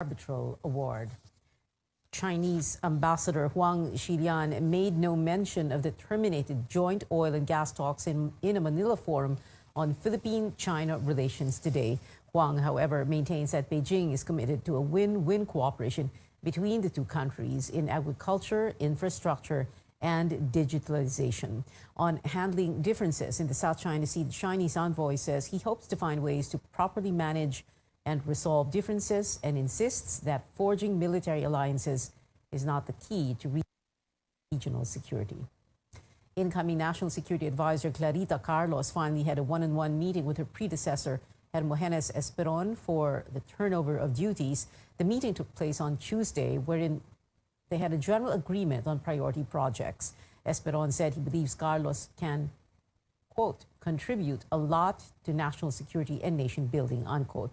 Arbitral Award. Chinese Ambassador Huang Xilian made no mention of the terminated joint oil and gas talks in a Manila forum on Philippine-China relations today. Huang, however, maintains that Beijing is committed to a win-win cooperation between the two countries in agriculture, infrastructure, and digitalization. On handling differences in the South China Sea, the Chinese envoy says he hopes to find ways to properly manage and resolve differences and insists that forging military alliances is not the key to regional security. Incoming National Security Advisor Clarita Carlos finally had a one-on-one meeting with her predecessor, Hermogenes Esperon, for the turnover of duties. The meeting took place on Tuesday, wherein they had a general agreement on priority projects. Esperon said he believes Carlos can, quote, contribute a lot to national security and nation building, unquote.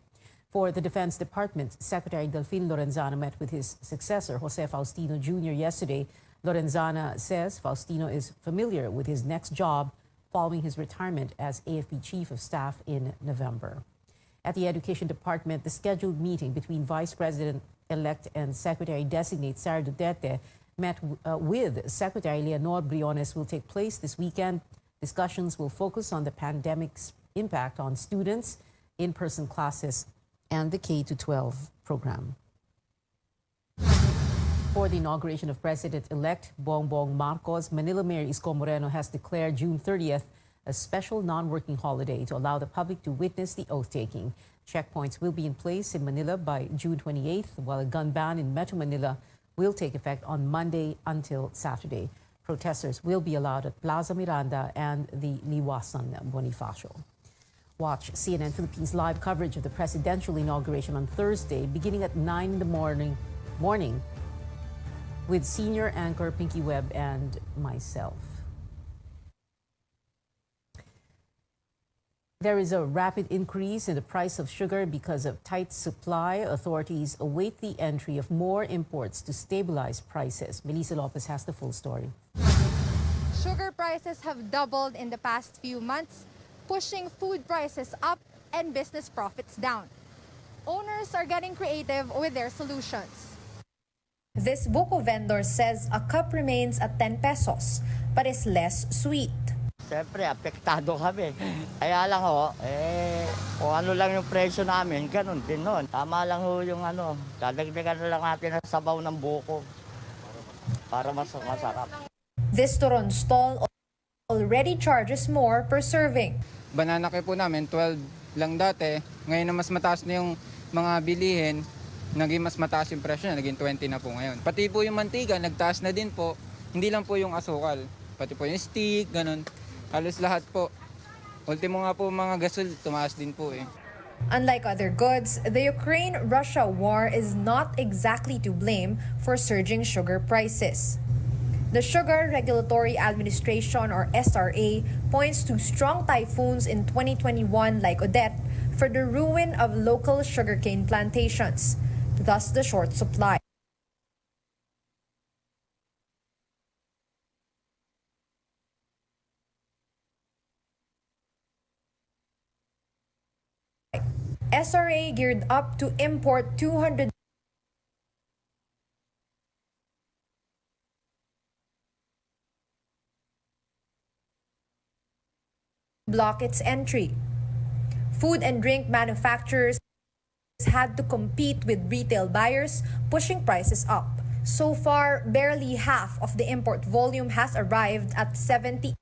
For the Defense Department, Secretary Delfin Lorenzana met with his successor, Jose Faustino Jr. yesterday. Lorenzana says Faustino is familiar with his next job following his retirement as AFP Chief of Staff in November. At the Education Department, the scheduled meeting between Vice President-elect and Secretary-designate Sara Duterte met with Secretary Leonor Briones will take place this weekend. Discussions will focus on the pandemic's impact on students, in-person classes, and the K-12 program. For the inauguration of President-elect Bongbong Marcos, Manila Mayor Isko Moreno has declared June 30th a special non-working holiday to allow the public to witness the oath-taking. Checkpoints will be in place in Manila by June 28th, while a gun ban in Metro Manila will take effect on Monday until Saturday. Protesters will be allowed at Plaza Miranda and the Liwasan Bonifacio. Watch CNN Philippines live coverage of the presidential inauguration on Thursday, beginning at 9 in the morning with senior anchor Pinky Webb and myself. There is a rapid increase in the price of sugar because of tight supply. Authorities await the entry of more imports to stabilize prices. Melissa Lopez has the full story. Sugar prices have doubled in the past few months, pushing food prices up and business profits down. Owners are getting creative with their solutions. This buko vendor says a cup remains at 10 pesos but is less sweet. Siyempre, apektado kami. Kaya lang kung ano lang yung presyo namin, ganun din nun. Tama lang yung dadagdagan na lang natin ang sabaw ng buko para mas masarap. This turon stall already charges more per serving. Banana cake po namin, 12 lang dati. Ngayon na mas mataas na yung mga bilihin, naging mas mataas yung presyo na, naging 20 na po ngayon. Pati po yung mantika, nagtaas na din po. Hindi lang po yung asukal, pati po yung stick, ganun. Halos lahat po. Ultimo nga po mga gasol, tumaas din po eh. Unlike other goods, the Ukraine-Russia war is not exactly to blame for surging sugar prices. The Sugar Regulatory Administration, or SRA, points to strong typhoons in 2021 like Odette for the ruin of local sugarcane plantations, thus the short supply. SRA geared up to import 200 block its entry. Food and drink manufacturers had to compete with retail buyers, pushing prices up. So far, barely half of the import volume has arrived at 78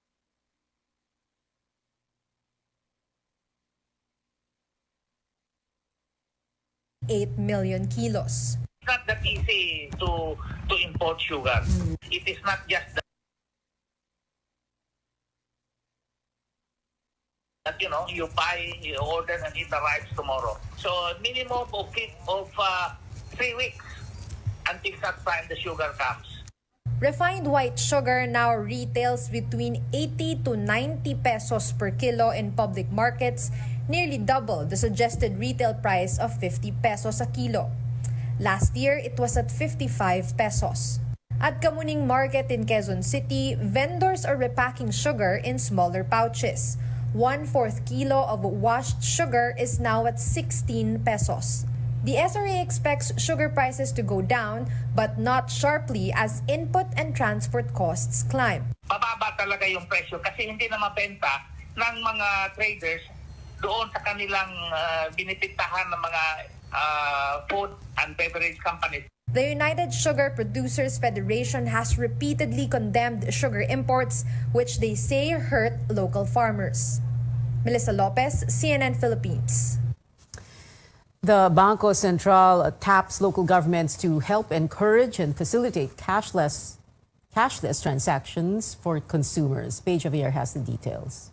million kilos. It's not that easy to import sugar. It is not just that you buy, you order, and it arrives tomorrow. So minimum of 3 weeks until that time the sugar comes. Refined white sugar now retails between 80 to 90 pesos per kilo in public markets, nearly double the suggested retail price of 50 pesos a kilo. Last year, it was at 55 pesos. At Kamuning Market in Quezon City, vendors are repacking sugar in smaller pouches. 1/4 kilo of washed sugar is now at 16 pesos. The SRA expects sugar prices to go down but not sharply as input and transport costs climb. Mababa talaga yung presyo kasi hindi na mabenta ng mga traders doon sa kanilang binibintahan ng mga food and beverage companies. The United Sugar Producers Federation has repeatedly condemned sugar imports, which they say hurt local farmers. Melissa Lopez, CNN Philippines. The Bangko Sentral taps local governments to help encourage and facilitate cashless transactions for consumers. Paige Javier has the details.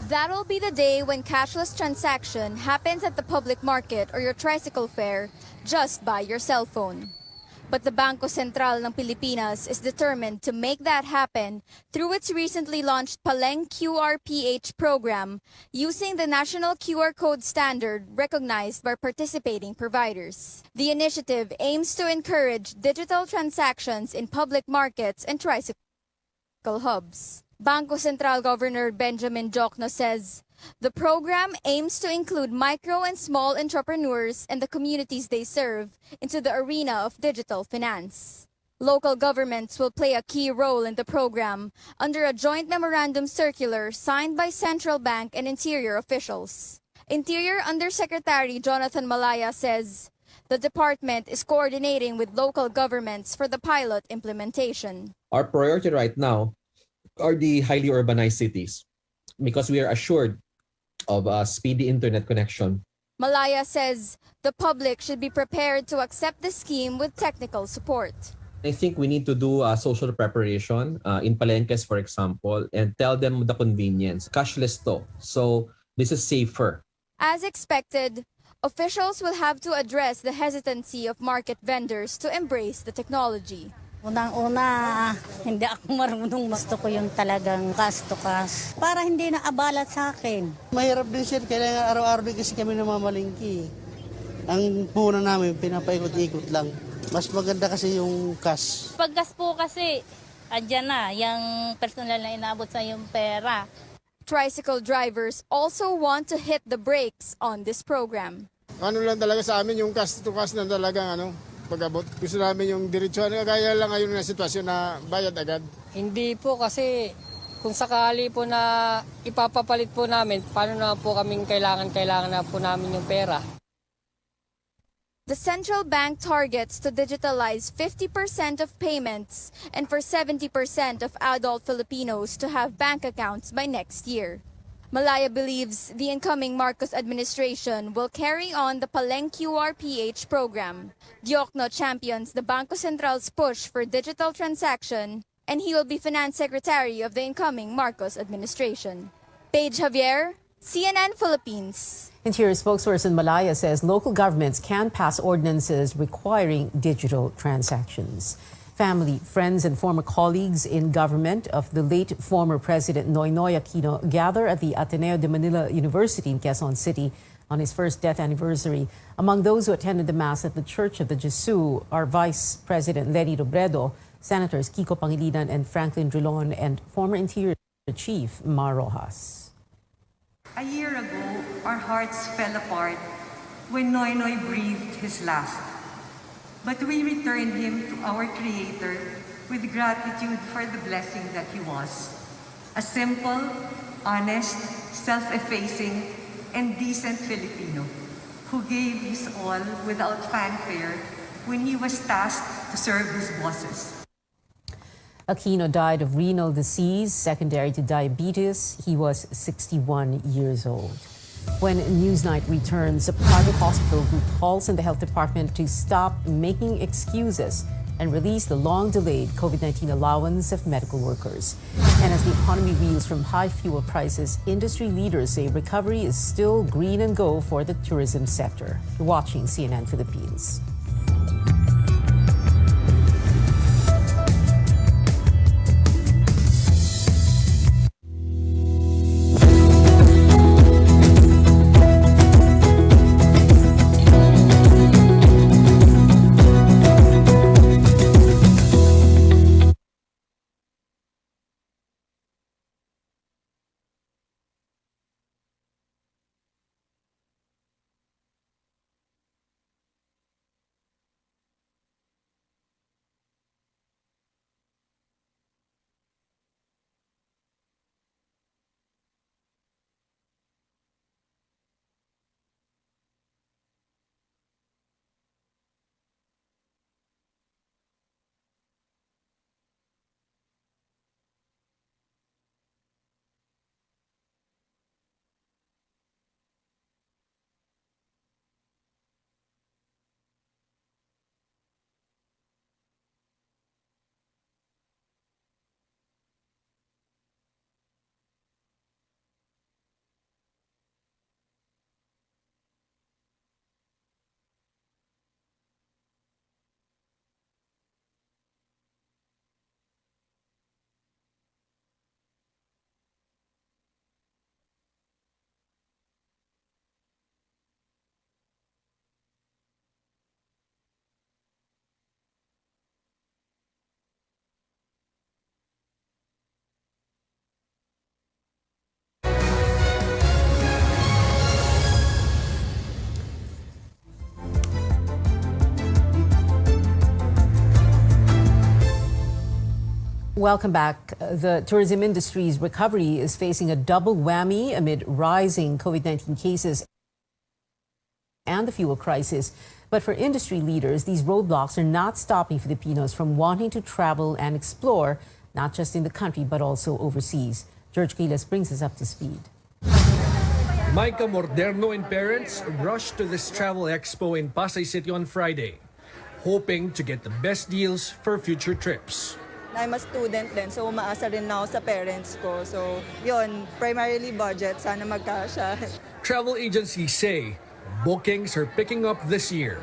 That'll be the day when cashless transaction happens at the public market or your tricycle fare just by your cell phone. But the Bangko Sentral ng Pilipinas is determined to make that happen through its recently launched Paleng QRPH program using the national QR code standard recognized by participating providers. The initiative aims to encourage digital transactions in public markets and tricycle hubs. Bangko Sentral Governor Benjamin Jokno says the program aims to include micro and small entrepreneurs and the communities they serve into the arena of digital finance. Local governments will play a key role in the program under a joint memorandum circular signed by Central Bank and Interior officials. Interior Undersecretary Jonathan Malaya says the department is coordinating with local governments for the pilot implementation. Our priority right now are the highly urbanized cities because we are assured of a speedy internet connection. Malaya says the public should be prepared to accept the scheme with technical support. I think we need to do a social preparation in Palenques, for example, and tell them the convenience. Cashless to. So this is safer. As expected, officials will have to address the hesitancy of market vendors to embrace the technology. Unang-una, hindi ako marunong. Gusto ko yung talagang cash to cash para hindi na abala sa akin. Mahirap din sir, kailangan araw-araw din kasi kami namamalingki. Ang puhunan namin, pinapaikot-ikot lang. Mas maganda kasi yung cash. Pag gas po kasi, andyan na, yung personal na inaabot sa yung pera. Tricycle drivers also want to hit the brakes on this program. Ano lang talaga sa amin yung cash to cash na talagang pag-abot. Gusto namin yung diretsyon. Kaya lang ngayon na sitwasyon na bayad agad. Hindi po kasi kung sakali po na ipapapalit po namin, paano na po kaming kailangan na po namin yung pera. The central bank targets to digitalize 50% of payments and for 70% of adult Filipinos to have bank accounts by next year. Malaya believes the incoming Marcos administration will carry on the Paleng QRPH program. Diokno champions the Bangko Sentral's push for digital transaction, and he will be finance secretary of the incoming Marcos administration. Paige Javier, CNN Philippines. Interior spokesperson Malaya says local governments can pass ordinances requiring digital transactions. Family, friends, and former colleagues in government of the late former President Noynoy Aquino gather at the Ateneo de Manila University in Quezon City on his first death anniversary. Among those who attended the Mass at the Church of the Jesu are Vice President Lenny Robredo, Senators Kiko Pangilinan and Franklin Drilon, and former Interior Chief Mar Rojas. A year ago, our hearts fell apart when Noynoy breathed his last. But we returned him to our Creator with gratitude for the blessing that he was. A simple, honest, self-effacing, and decent Filipino who gave his all without fanfare when he was tasked to serve his bosses. Aquino died of renal disease secondary to diabetes. He was 61 years old. When Newsnight returns, a private hospital group calls on the health department to stop making excuses and release the long-delayed COVID-19 allowance of medical workers. And as the economy reels from high fuel prices, industry leaders say recovery is still green and go for the tourism sector. You're watching CNN Philippines. Welcome back. The tourism industry's recovery is facing a double whammy amid rising COVID-19 cases and the fuel crisis. But for industry leaders, these roadblocks are not stopping Filipinos from wanting to travel and explore, not just in the country, but also overseas. George Quiles brings us up to speed. Micah Morderno and parents rushed to this travel expo in Pasay City on Friday, hoping to get the best deals for future trips. I'm a student din, so umaasa rin ako sa parents ko. So, yun, primarily budget, sana magkasya. Travel agencies say bookings are picking up this year.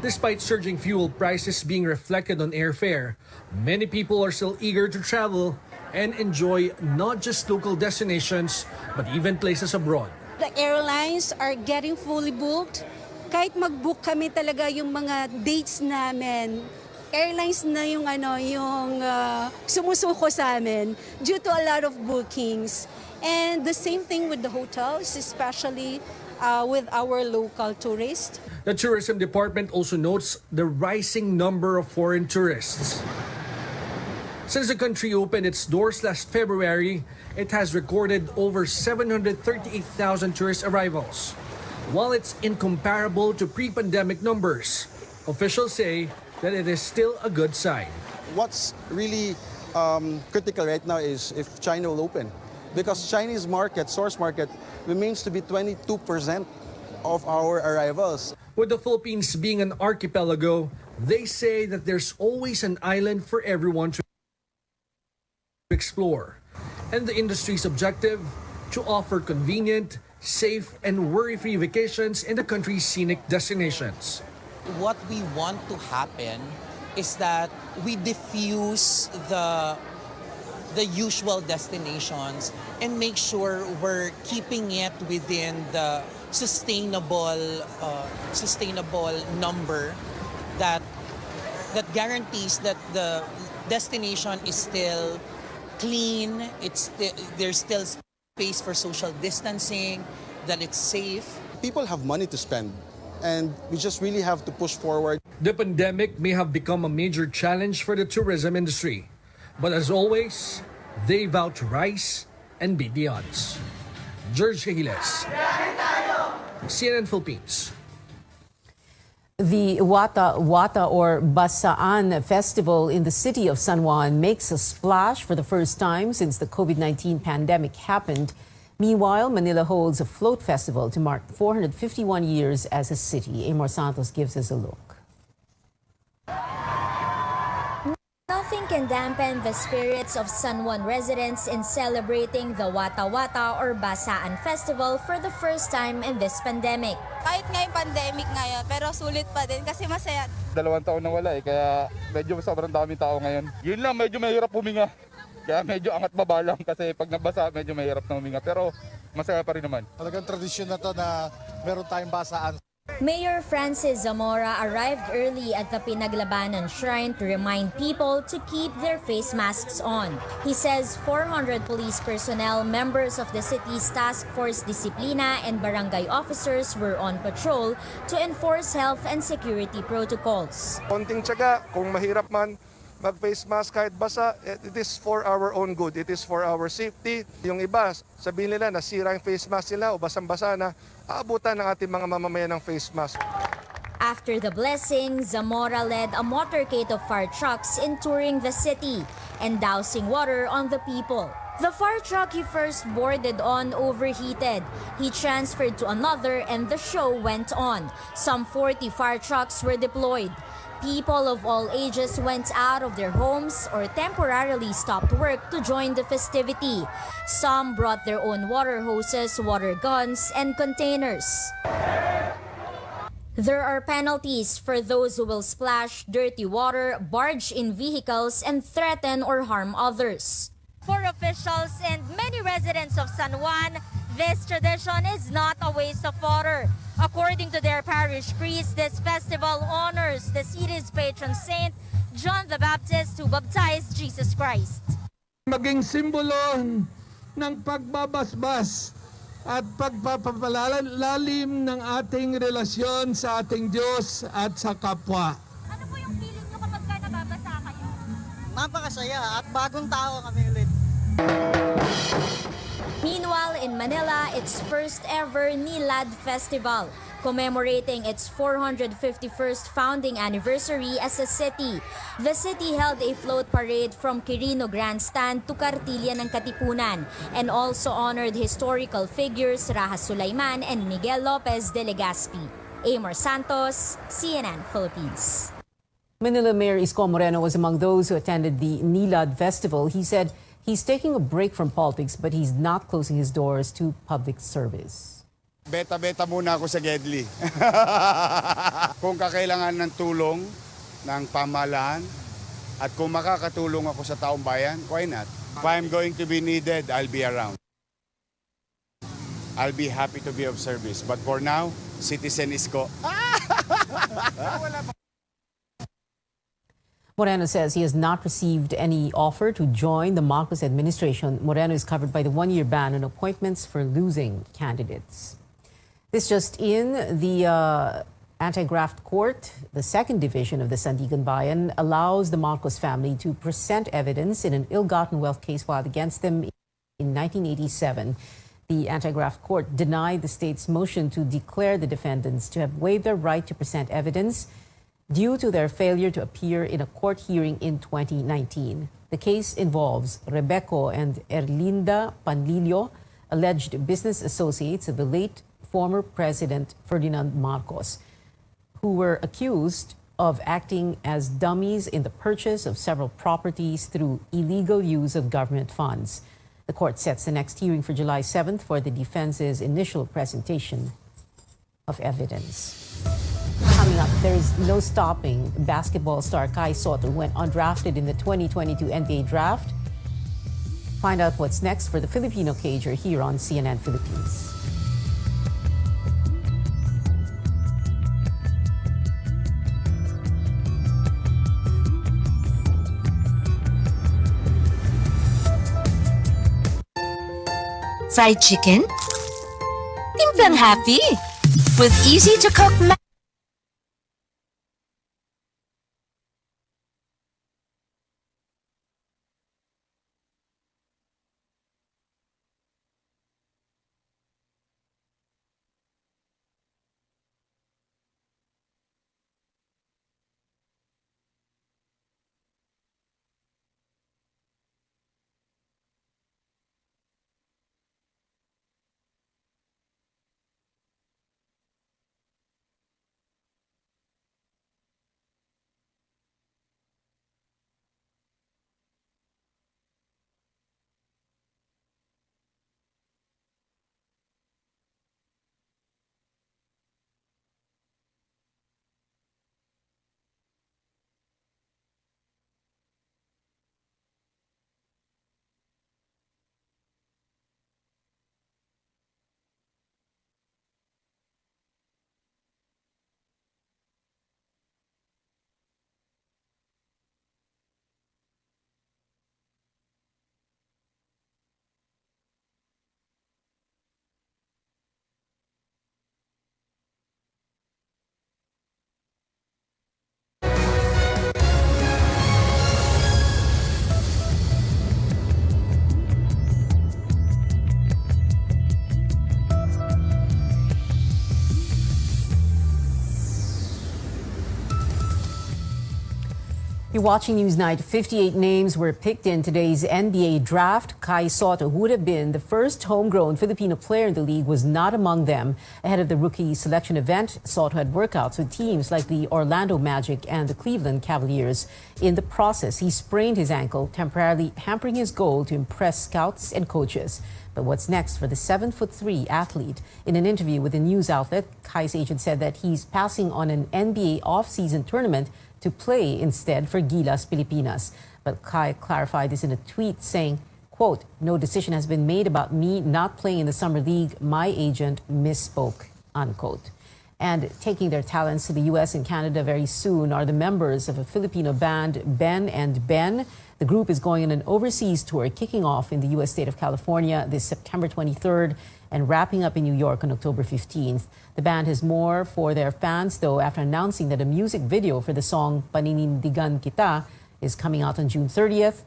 Despite surging fuel prices being reflected on airfare, many people are still eager to travel and enjoy not just local destinations, but even places abroad. The airlines are getting fully booked. Kahit mag-book kami talaga yung mga dates namin, airlines na yung sumusuko sa amin due to a lot of bookings. And the same thing with the hotels, especially with our local tourists. The tourism department also notes the rising number of foreign tourists. Since the country opened its doors last February, it has recorded over 738,000 tourist arrivals. While it's incomparable to pre-pandemic numbers, officials say that it is still a good sign. What's really critical right now is if China will open. Because Chinese market, source market, remains to be 22% of our arrivals. With the Philippines being an archipelago, they say that there's always an island for everyone to explore. And the industry's objective, to offer convenient, safe, and worry-free vacations in the country's scenic destinations. What we want to happen is that we diffuse the usual destinations and make sure we're keeping it within the sustainable number that guarantees that the destination is still clean, there's still space for social distancing, that it's safe. People have money to spend, and we just really have to push forward. The pandemic may have become a major challenge for the tourism industry, but as always, they vow to rise and beat the odds. George Quiles, CNN Philippines. The Wata Wata or Basaan Festival in the city of San Juan makes a splash for the first time since the COVID-19 pandemic happened. Meanwhile, Manila holds a float festival to mark 451 years as a city. Amor Santos gives us a look. Nothing can dampen the spirits of San Juan residents in celebrating the Wata Wata or Basaan Festival for the first time in this pandemic. Kahit ngayong pandemic ngayon, pero sulit pa din kasi masaya. 2 taon na wala kaya medyo sobrang daming tao ngayon. Yun lang, medyo mahirap huminga. Kaya medyo angat baba lang kasi pag nabasa medyo mahirap na huminga. Pero masaya pa rin naman. Talagang tradisyon na to na meron tayong basaan. Mayor Francis Zamora arrived early at the Pinaglabanan Shrine to remind people to keep their face masks on. He says 400 police personnel, members of the city's Task Force Disiplina and barangay officers were on patrol to enforce health and security protocols. Konting tiyaga, kung mahirap man mag-face mask kahit basa, it is for our own good. It is for our safety. Yung iba, sabihin nila nasira yung face mask nila o basang-basa na, aabutan ng ating mga mamamayan ng face mask. After the blessing, Zamora led a motorcade of fire trucks in touring the city and dousing water on the people. The fire truck he first boarded on overheated. He transferred to another and the show went on. Some 40 fire trucks were deployed. People of all ages went out of their homes or temporarily stopped work to join the festivity. Some brought their own water hoses, water guns, and containers. There are penalties for those who will splash dirty water, barge in vehicles, and threaten or harm others. For officials and many residents of San Juan, this tradition is not a waste of water. According to their parish priest, this festival honors the city's patron saint, John the Baptist, who baptized Jesus Christ. Maging simbolo ng pagbabasbas at pagpapalalim ng ating relasyon sa ating Diyos at sa kapwa. Ano po yung feeling nyo kapag nababasa kayo? napakasaya at bagong tao kami ulit. Meanwhile, in Manila, its first ever NILAD Festival, commemorating its 451st founding anniversary as a city. The city held a float parade from Quirino Grandstand to Kartilya ng Katipunan and also honored historical figures Raha Sulaiman and Miguel Lopez de Legazpi. Amor Santos, CNN Philippines. Manila Mayor Isko Moreno was among those who attended the NILAD Festival. He said he's taking a break from politics, but he's not closing his doors to public service. Beta-beta muna ako sa Gedli. Kung kakailangan ng tulong ng pamahalaan at kung makakatulong ako sa taong bayan, why not? If I'm going to be needed, I'll be around. I'll be happy to be of service. But for now, Citizen Isko. Moreno says he has not received any offer to join the Marcos administration. Moreno is covered by the one-year ban on appointments for losing candidates. This just in, the Anti-Graft Court, the second division of the Sandigan Bayan, allows the Marcos family to present evidence in an ill-gotten wealth case filed against them in 1987. The Anti-Graft Court denied the state's motion to declare the defendants to have waived their right to present evidence due to their failure to appear in a court hearing in 2019. The case involves Rebeco and Erlinda Panlilio, alleged business associates of the late former President Ferdinand Marcos, who were accused of acting as dummies in the purchase of several properties through illegal use of government funds. The court sets the next hearing for July 7th for the defense's initial presentation of evidence. Coming up, there is no stopping basketball star Kai Sotto, who went undrafted in the 2022 NBA draft. Find out what's next for the Filipino cager here on CNN Philippines. Fried chicken? Timplang happy with easy-to-cook You're watching Newsnight. 58 names were picked in today's NBA draft. Kai Sotto, who would have been the first homegrown Filipino player in the league, was not among them. Ahead of the rookie selection event, Sotto had workouts with teams like the Orlando Magic and the Cleveland Cavaliers. In the process, he sprained his ankle, temporarily hampering his goal to impress scouts and coaches. But what's next for the 7'3" athlete? In an interview with a news outlet, Kai's agent said that he's passing on an NBA off-season tournament to play instead for Gilas Pilipinas. But Kai clarified this in a tweet saying, quote, "No decision has been made about me not playing in the Summer League. My agent misspoke," unquote. And taking their talents to the U.S. and Canada very soon are the members of a Filipino band, Ben and Ben. The group is going on an overseas tour, kicking off in the U.S. state of California this September 23rd and wrapping up in New York on October 15th. The band has more for their fans, though, after announcing that a music video for the song Paninindigan Kita is coming out on June 30th.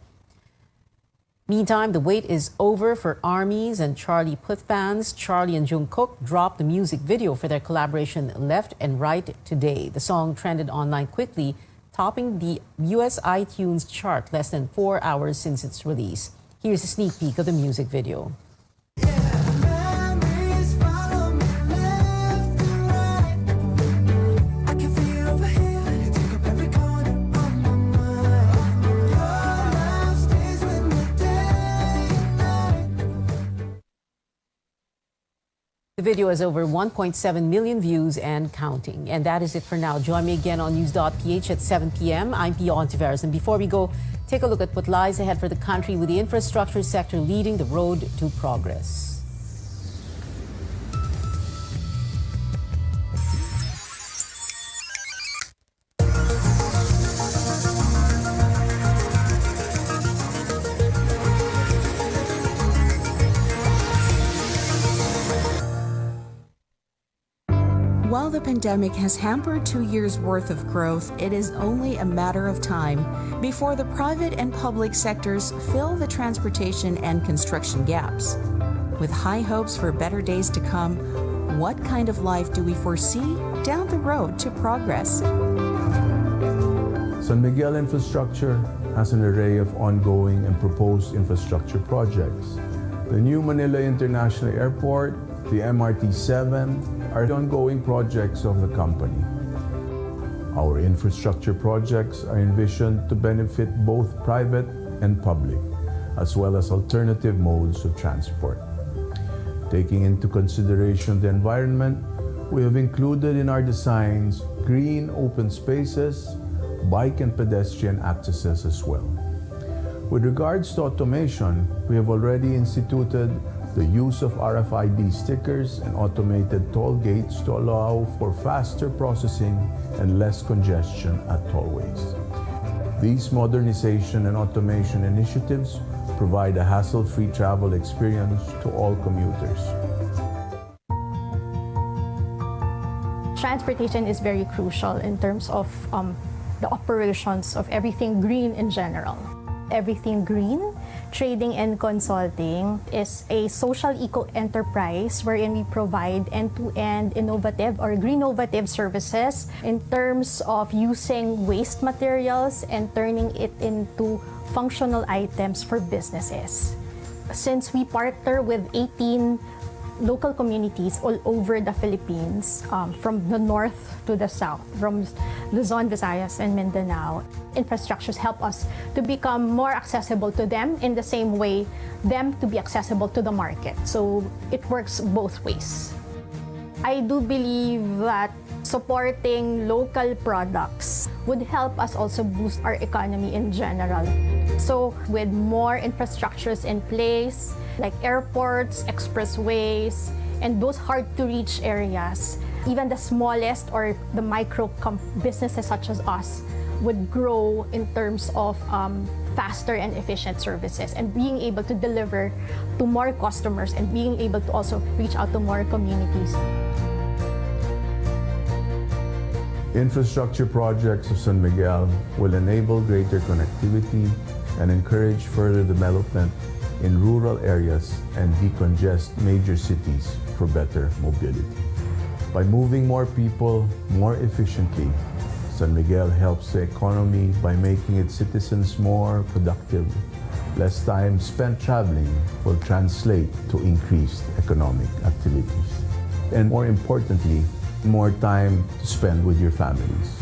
Meantime, the wait is over for ARMYs and Charlie Puth fans. Charlie and Jungkook dropped the music video for their collaboration Left and Right today. The song trended online quickly, topping the US iTunes chart less than 4 hours since its release. Here's a sneak peek of the music video. The video has over 1.7 million views and counting. And that is it for now. Join me again on News.ph at 7 p.m. I'm Pia Ontiveros. And before we go, take a look at what lies ahead for the country with the infrastructure sector leading the road to progress. While the pandemic has hampered 2 years' worth of growth, it is only a matter of time before the private and public sectors fill the transportation and construction gaps. With high hopes for better days to come, what kind of life do we foresee down the road to progress? San Miguel Infrastructure has an array of ongoing and proposed infrastructure projects. The new Manila International Airport, the MRT-7, are ongoing projects of the company. Our infrastructure projects are envisioned to benefit both private and public, as well as alternative modes of transport. Taking into consideration the environment, we have included in our designs green open spaces, bike and pedestrian accesses as well. With regards to automation, we have already instituted the use of RFID stickers and automated toll gates to allow for faster processing and less congestion at tollways. These modernization and automation initiatives provide a hassle-free travel experience to all commuters. Transportation is very crucial in terms of the operations of everything green in general. Everything Green Trading and Consulting is a social eco-enterprise wherein we provide end-to-end innovative or green-innovative services in terms of using waste materials and turning it into functional items for businesses. Since we partner with 18 local communities all over the Philippines, from the north to the south, from Luzon, Visayas, and Mindanao. Infrastructures help us to become more accessible to them in the same way them to be accessible to the market. So it works both ways. I do believe that supporting local products would help us also boost our economy in general. So with more infrastructures in place, like airports, expressways, and those hard-to-reach areas, even the smallest or the micro businesses such as us would grow in terms of faster and efficient services and being able to deliver to more customers and being able to also reach out to more communities. Infrastructure projects of San Miguel will enable greater connectivity and encourage further development in rural areas and decongest major cities for better mobility. By moving more people more efficiently, San Miguel helps the economy by making its citizens more productive. Less time spent traveling will translate to increased economic activities. And more importantly, more time to spend with your families.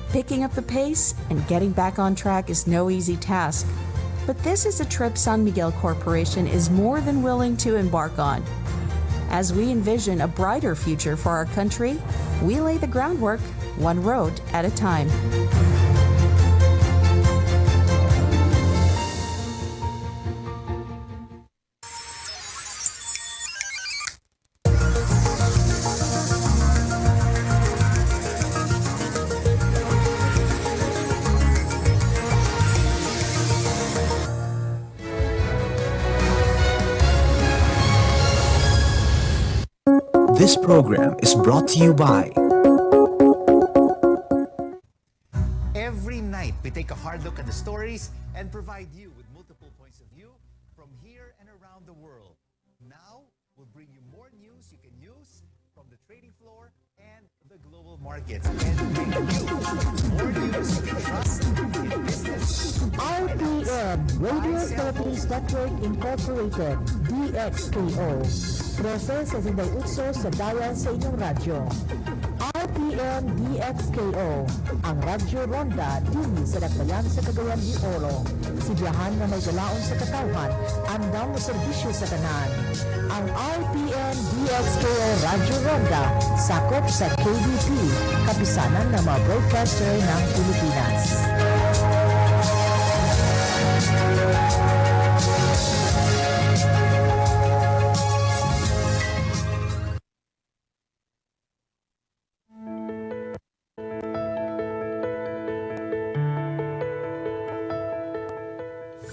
Picking up the pace and getting back on track is no easy task. But this is a trip San Miguel Corporation is more than willing to embark on. As we envision a brighter future for our country, we lay the groundwork one road at a time. This program is brought to you by... Every night We take a hard look at the stories and provide you with multiple points of view from here and around the world. Now, we'll bring you more news you can use from the trading floor and the global markets, and bring you more news you can trust in business. RPN, Radio Philippines Network Incorporated, DXKO. 13.62 sa dial sa inyong radyo. RPN DXKO, ang Radyo Ronda dini sa Dakbayan sa Cagayan de Oro. Sibiyahan na may galaon sa katawhan, andam na serbisyo sa tanan. Ang RPN DXKO Radyo Ronda, sakop sa KBP, kapisanan ng mga broadcaster ng Pilipinas.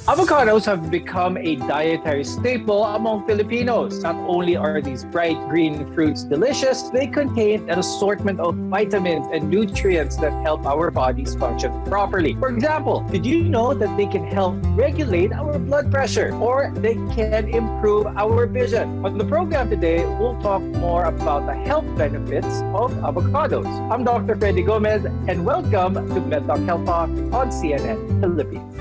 Avocados have become a dietary staple among Filipinos. Not only are these bright green fruits delicious, they contain an assortment of vitamins and nutrients that help our bodies function properly. For example, did you know that they can help regulate our blood pressure, or they can improve our vision? On the program today, we'll talk more about the health benefits of avocados. I'm Dr. Freddy Gomez, and welcome to MedTalk Health Talk on CNN Philippines.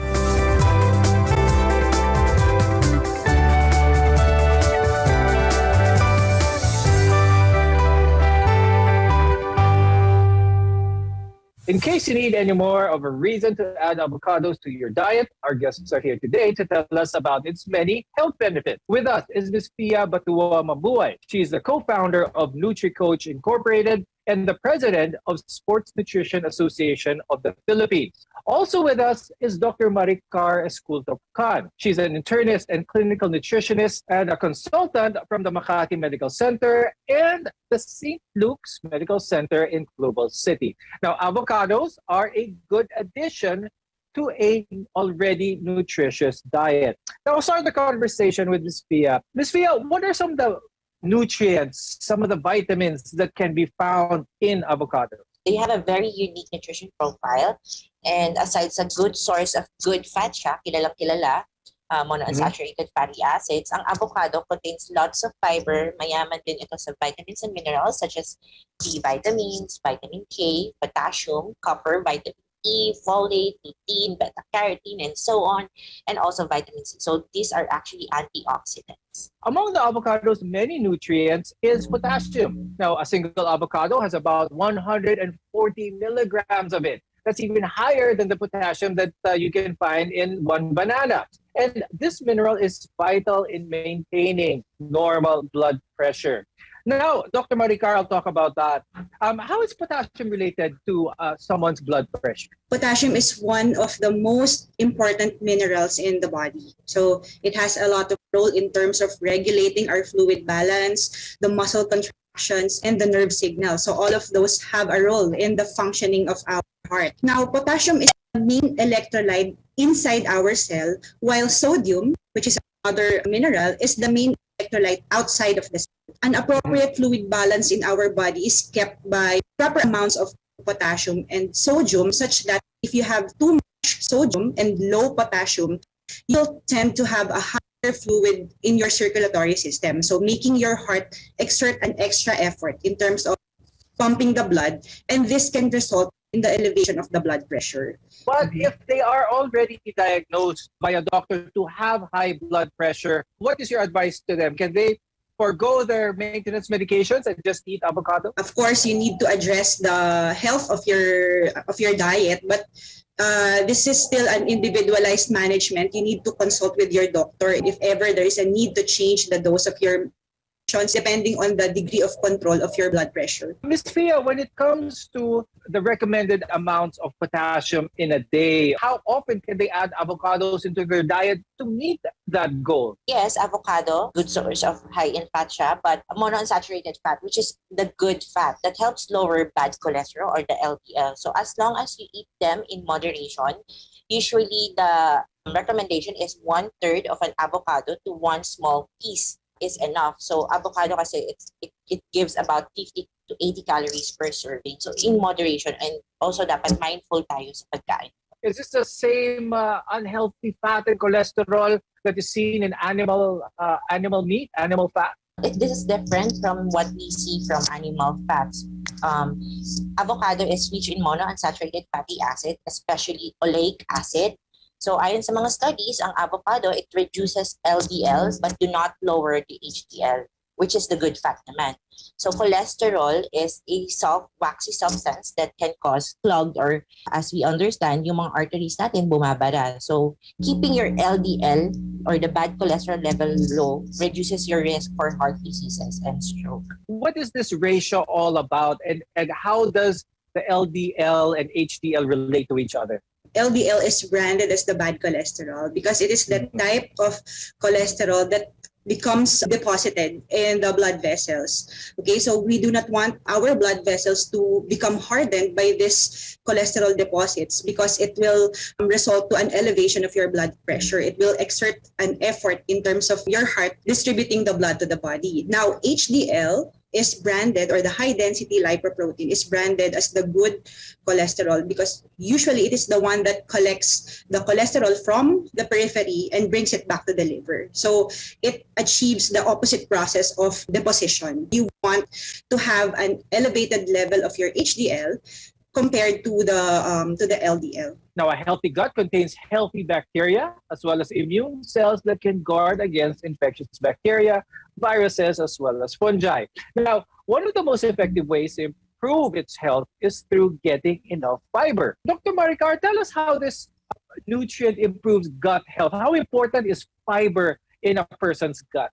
In case you need any more of a reason to add avocados to your diet, our guests are here today to tell us about its many health benefits. With us is Ms. Pia Batua Mabuhay. She is the co-founder of NutriCoach Incorporated and the president of Sports Nutrition Association of the Philippines. Also with us is Dr. Maricar Esculto-Can. She's an internist and clinical nutritionist and a consultant from the Makati Medical Center and the St. Luke's Medical Center in Global City. Now, avocados are a good addition to an already nutritious diet. Now, I'll start the conversation with Ms. Pia. Ms. Pia, what are some of the nutrients, some of the vitamins that can be found in avocados? They have a very unique nutrition profile. And aside sa good source of good fat siya, kilalang kilala, monounsaturated fatty acids, ang avocado contains lots of fiber. Mayaman din ito sa vitamins and minerals such as B vitamins, vitamin K, potassium, copper, vitamin E, folate, lutein, beta-carotene, and so on, and also vitamin C. So these are actually antioxidants. Among the avocado's many nutrients is potassium. Now, a single avocado has about 140 milligrams of it. That's even higher than the potassium that you can find in one banana. And this mineral is vital in maintaining normal blood pressure. Now, Dr. Maricar, I'll talk about that. How is potassium related to someone's blood pressure? Potassium is one of the most important minerals in the body. So it has a lot of role in terms of regulating our fluid balance, the muscle contractions, and the nerve signals. So all of those have a role in the functioning of our heart. Now, potassium is the main electrolyte inside our cell, while sodium, which is another mineral, is the main electrolyte outside of the cell. An appropriate fluid balance in our body is kept by proper amounts of potassium and sodium, such that if you have too much sodium and low potassium, you'll tend to have a higher fluid in your circulatory system. So making your heart exert an extra effort in terms of pumping the blood, and this can result in the elevation of the blood pressure. But if they are already diagnosed by a doctor to have high blood pressure, what is your advice to them? Can they forgo their maintenance medications and just eat avocado? Of course, you need to address the health of your diet, but this is still an individualized management. You need to consult with your doctor if ever there is a need to change the dose of your medications depending on the degree of control of your blood pressure. Ms. Pia, when it comes to the recommended amounts of potassium in a day, how often can they add avocados into their diet to meet that goal? Yes, avocado, good source of high in fat siya, but monounsaturated fat, which is the good fat that helps lower bad cholesterol or the LDL. So as long as you eat them in moderation, usually the recommendation is 1/3 of an avocado to one small piece is enough. So avocado kasi it gives about 50 to 80 calories per serving. So in moderation, and also dapat mindful tayo sa pagkain. Is this the same unhealthy fat and cholesterol that is seen in animal meat, animal fat? This is different from what we see from animal fats. Avocado is rich in monounsaturated fatty acid, especially oleic acid. So ayon sa mga studies, ang avocado, it reduces LDLs but do not lower the HDL, which is the good fat naman. So cholesterol is a soft, waxy substance that can cause clogged, or as we understand, yung mga arteries natin bumabara. So keeping your LDL or the bad cholesterol level low reduces your risk for heart diseases and stroke. What is this ratio all about, and how does the LDL and HDL relate to each other? LDL is branded as the bad cholesterol because it is the type of cholesterol that becomes deposited in the blood vessels. Okay, so we do not want our blood vessels to become hardened by this cholesterol deposits because it will result to an elevation of your blood pressure. It will exert an effort in terms of your heart distributing the blood to the body. Now, HDL is branded, or the high density lipoprotein is branded as the good cholesterol because usually it is the one that collects the cholesterol from the periphery and brings it back to the liver. So it achieves the opposite process of deposition. You want to have an elevated level of your HDL compared to the LDL. Now, a healthy gut contains healthy bacteria as well as immune cells that can guard against infectious bacteria, viruses, as well as fungi. Now, one of the most effective ways to improve its health is through getting enough fiber. Dr. Maricar, tell us how this nutrient improves gut health. How important is fiber in a person's gut?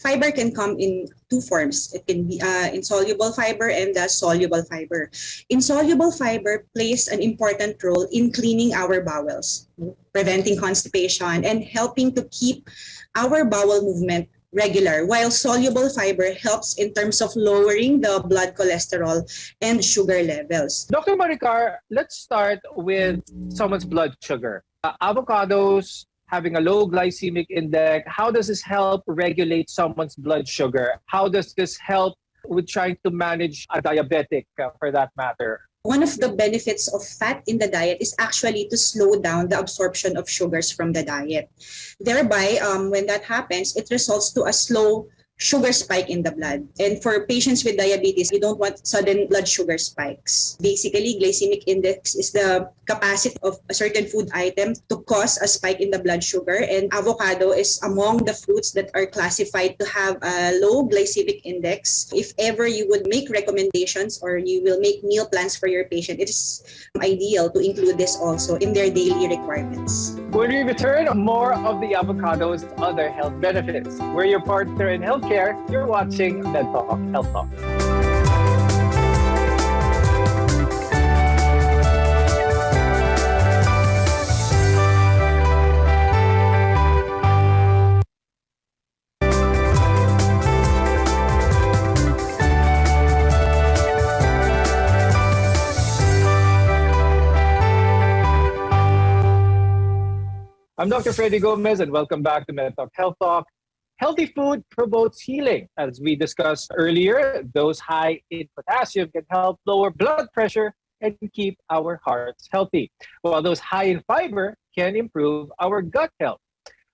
Fiber can come in two forms. It can be insoluble fiber and soluble fiber. Insoluble fiber plays an important role in cleaning our bowels, preventing constipation, and helping to keep our bowel movement regular, while soluble fiber helps in terms of lowering the blood cholesterol and sugar levels. Dr. Maricar, let's start with someone's blood sugar. Avocados having a low glycemic index, how does this help regulate someone's blood sugar? How does this help with trying to manage a diabetic, for that matter? One of the benefits of fat in the diet is actually to slow down the absorption of sugars from the diet. Thereby, when that happens, it results to a slow sugar spike in the blood. And for patients with diabetes, you don't want sudden blood sugar spikes. Basically, glycemic index is the capacity of a certain food item to cause a spike in the blood sugar. And avocado is among the fruits that are classified to have a low glycemic index. If ever you would make recommendations or you will make meal plans for your patient, it is ideal to include this also in their daily requirements. When we return, more of the avocado's other health benefits. We're your partner in healthcare. You're watching MedTalk Health Talk. I'm Dr. Freddy Gomez, and welcome back to MedTalk Health Talk. Healthy food promotes healing. As we discussed earlier, those high in potassium can help lower blood pressure and keep our hearts healthy, while those high in fiber can improve our gut health.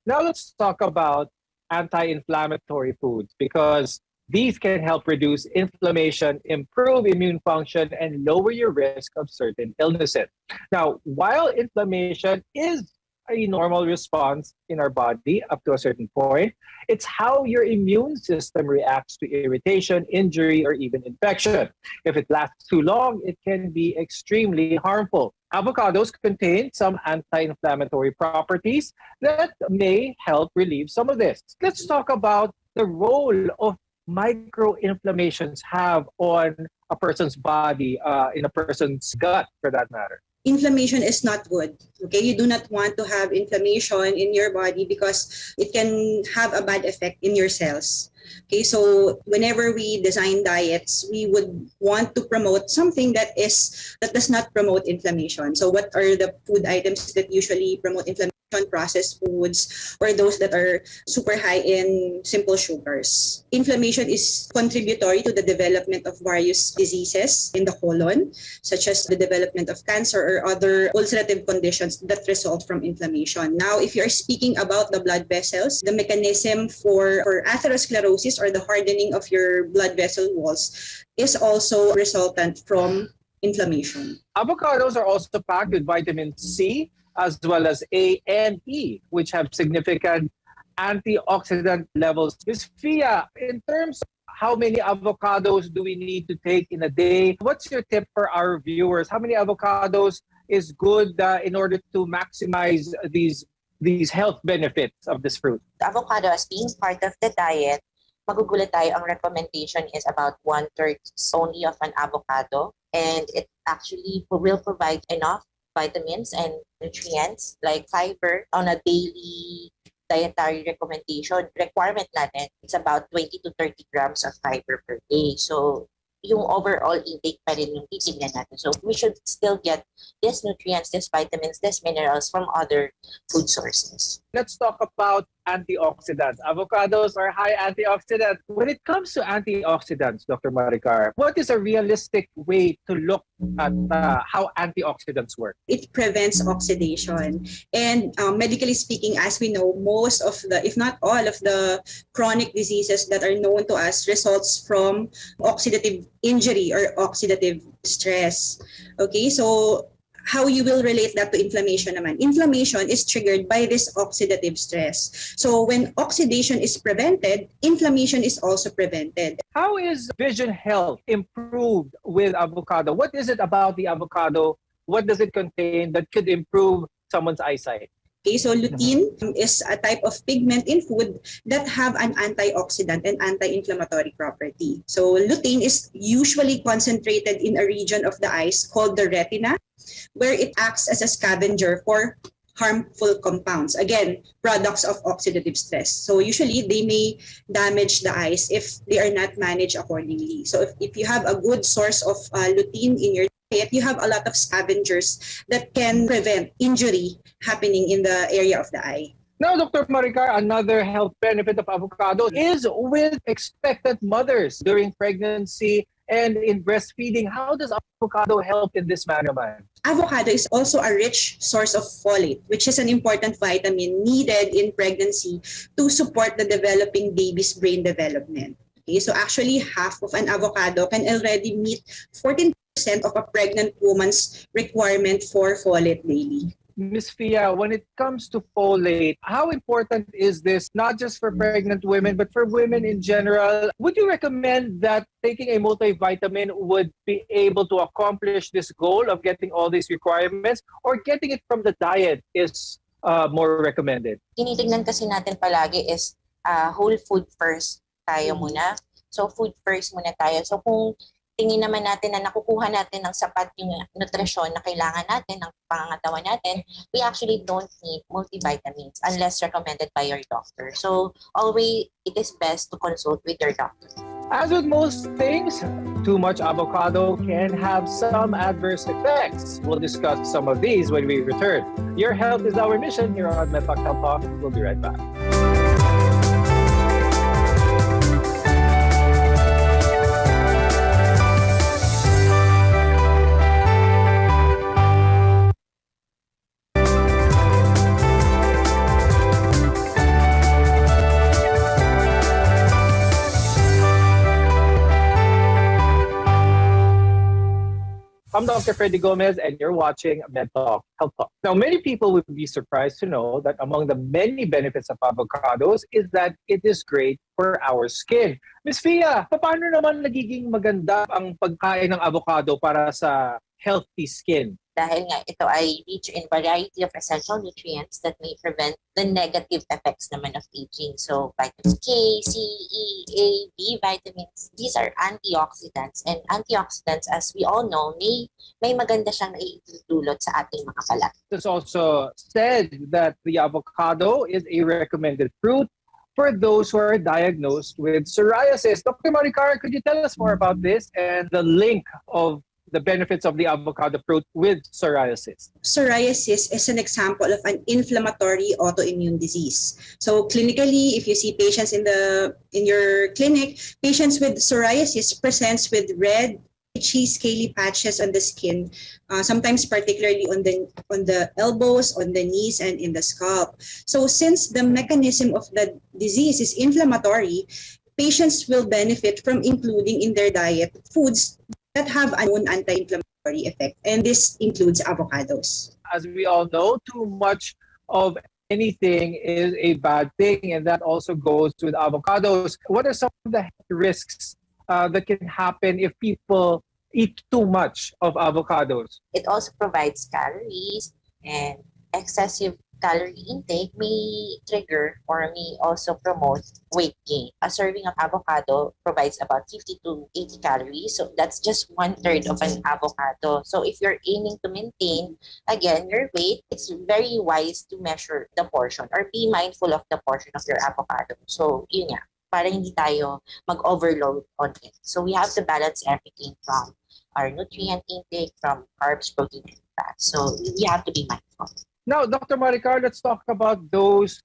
Now let's talk about anti-inflammatory foods, because these can help reduce inflammation, improve immune function, and lower your risk of certain illnesses. Now, while inflammation is a normal response in our body up to a certain point, it's how your immune system reacts to irritation, injury, or even infection. If it lasts too long, it can be extremely harmful. Avocados contain some anti-inflammatory properties that may help relieve some of this. Let's talk about the role of microinflammations have on a person's body, in a person's gut, for that matter. Inflammation is not good. Okay, you do not want to have inflammation in your body because it can have a bad effect in your cells. Okay, so whenever we design diets, we would want to promote something that does not promote inflammation. So what are the food items that usually promote inflammation? processed foods, or those that are super high in simple sugars. Inflammation is contributory to the development of various diseases in the colon, such as the development of cancer or other ulcerative conditions that result from inflammation. Now, if you're speaking about the blood vessels, the mechanism for atherosclerosis, or the hardening of your blood vessel walls, is also resultant from inflammation. Avocados are also packed with vitamin C, as well as A and E, which have significant antioxidant levels. Ms. Fia, in terms of how many avocados do we need to take in a day, what's your tip for our viewers? How many avocados is good in order to maximize these health benefits of this fruit? Avocado, as being part of the diet, magugulat tayo, ang recommendation is about 1/3 only of an avocado, and it actually will provide enough vitamins and nutrients like fiber on a daily dietary requirement natin. It's about 20 to 30 grams of fiber per day. So yung overall intake pa rin yung titignan natin. So we should still get these nutrients, these vitamins, these minerals from other food sources. Let's talk about antioxidants. Avocados are high antioxidants. When it comes to antioxidants, Dr. Maricar, what is a realistic way to look at how antioxidants work? It prevents oxidation. And medically speaking, as we know, most of the, if not all of the chronic diseases that are known to us results from oxidative injury or oxidative stress. Okay, so how you will relate that to inflammation naman. Inflammation is triggered by this oxidative stress. So when oxidation is prevented, inflammation is also prevented. How is vision health improved with avocado? What is it about the avocado? What does it contain that could improve someone's eyesight? Okay, so lutein is a type of pigment in food that have an antioxidant and anti-inflammatory property. So lutein is usually concentrated in a region of the eyes called the retina, where it acts as a scavenger for harmful compounds. Again, products of oxidative stress. So usually they may damage the eyes if they are not managed accordingly. So if you have a good source of lutein in your diet, you have a lot of scavengers that can prevent injury happening in the area of the eye. Now, Dr. Maricar, another health benefit of avocado is with expectant mothers during pregnancy and in breastfeeding. How does avocado help in this manner, man? Avocado is also a rich source of folate, which is an important vitamin needed in pregnancy to support the developing baby's brain development. Okay, so actually half of an avocado can already meet 14% of a pregnant woman's requirement for folate daily. Ms. Fia, when it comes to folate, how important is this not just for pregnant women, but for women in general? Would you recommend that taking a multivitamin would be able to accomplish this goal of getting all these requirements, or getting it from the diet is more recommended? Tinitignan kasi natin palagi is whole food first tayo muna. So food first muna tayo. So kung tingin naman natin na nakukuha natin ng sapat yung nutrisyon na kailangan natin, ng pangangatawan natin, we actually don't need multivitamins unless recommended by your doctor. So always, it is best to consult with your doctor. As with most things, too much avocado can have some adverse effects. We'll discuss some of these when we return. Your health is our mission here on MedTalk Health Talk. We'll be right back. I'm Dr. Freddy Gomez, and you're watching MedTalk Health Talk. Now, many people would be surprised to know that among the many benefits of avocados is that it is great for our skin. Ms. Fia, paano naman nagiging maganda ang pagkain ng avocado para sa healthy skin? Dahil nga ito ay rich in variety of essential nutrients that may prevent the negative effects naman of aging. So vitamins K, C, E, A, B vitamins, these are antioxidants. And antioxidants, as we all know, may maganda siyang naiitulot sa ating mga balat. It's also said that the avocado is a recommended fruit for those who are diagnosed with psoriasis. Dr. Maricar, could you tell us more about this and the link of the benefits of the avocado fruit with psoriasis? Psoriasis is an example of an inflammatory autoimmune disease. So clinically, if you see patients in your clinic, patients with psoriasis presents with red, itchy, scaly patches on the skin, sometimes particularly on the elbows, on the knees, and in the scalp. So since the mechanism of the disease is inflammatory, patients will benefit from including in their diet foods that have a known anti-inflammatory effect, and this includes avocados. As we all know, too much of anything is a bad thing, and that also goes with avocados. What are some of the risks that can happen if people eat too much of avocados? It also provides calories, and excessive calorie intake may trigger or may also promote weight gain. A serving of avocado provides about 50 to 80 calories, so that's just 1/3 of an avocado. So if you're aiming to maintain, again, your weight, it's very wise to measure the portion or be mindful of the portion of your avocado. So yun nga, para hindi tayo mag-overload on it. So we have to balance everything from our nutrient intake, from carbs, protein, and fat. So we have to be mindful. Now, Dr. Maricar, let's talk about those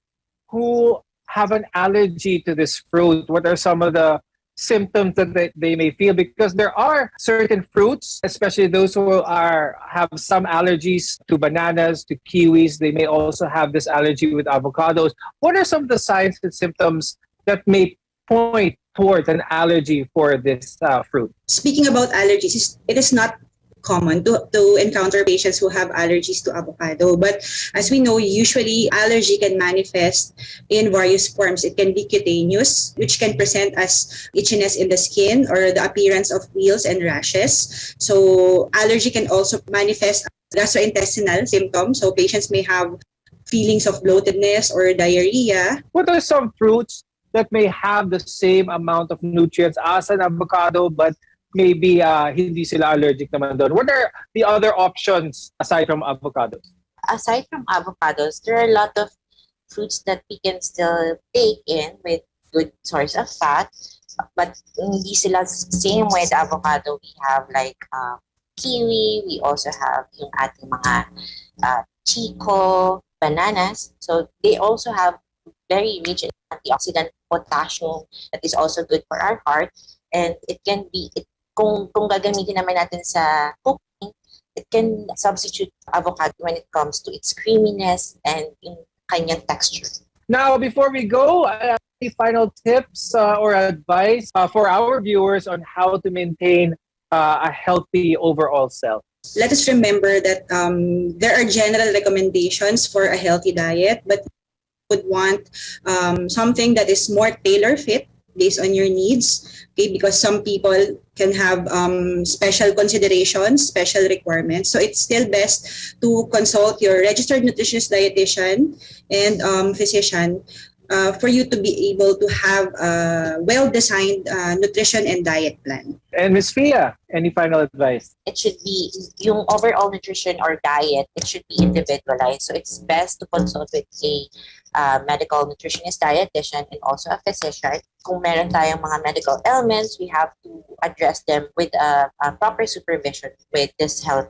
who have an allergy to this fruit. What are some of the symptoms that they may feel? Because there are certain fruits, especially those who have some allergies to bananas, to kiwis. They may also have this allergy with avocados. What are some of the signs and symptoms that may point towards an allergy for this fruit? Speaking about allergies, it is not common to encounter patients who have allergies to avocado. But as we know, usually allergy can manifest in various forms. It can be cutaneous, which can present as itchiness in the skin or the appearance of wheals and rashes. So allergy can also manifest as gastrointestinal symptoms. So patients may have feelings of bloatedness or diarrhea. What are some fruits that may have the same amount of nutrients as an avocado, but maybe hindi sila allergic naman doon? What are the other options aside from avocados? Aside from avocados, there are a lot of fruits that we can still take in with good source of fat, but hindi sila same with avocado. We have like kiwi, we also have yung ating mga chico, bananas. So they also have very rich in antioxidant potassium that is also good for our heart, and it can be kung gagamitin naman natin sa cooking, it can substitute avocado when it comes to its creaminess and in kanyang texture. Now, before we go, any final tips or advice for our viewers on how to maintain a healthy overall self? Let us remember that there are general recommendations for a healthy diet, but would want something that is more tailor-fit based on your needs, okay? Because some people can have special considerations, special requirements. So it's still best to consult your registered nutritionist, dietitian, and physician for you to be able to have a well-designed nutrition and diet plan. And Ms. Fia, any final advice? It should be, yung overall nutrition or diet, it should be individualized. So it's best to consult with a medical nutritionist, dietitian, and also a physician. Kung meron tayong mga medical ailments, we have to address them with a proper supervision with this health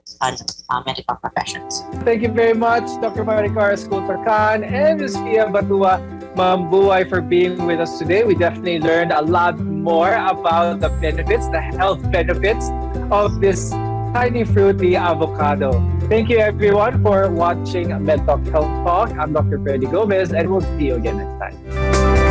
medical professions. Thank you very much, Dr. Maricar Escultor-Khan and Ms. Fia Batua Mambuay for being with us today. We definitely learned a lot more about the benefits, the health benefits of this tiny fruit, the avocado. Thank you everyone for watching MedTalk Health Talk. I'm Dr. Freddy Gomez, and we'll see you again next time.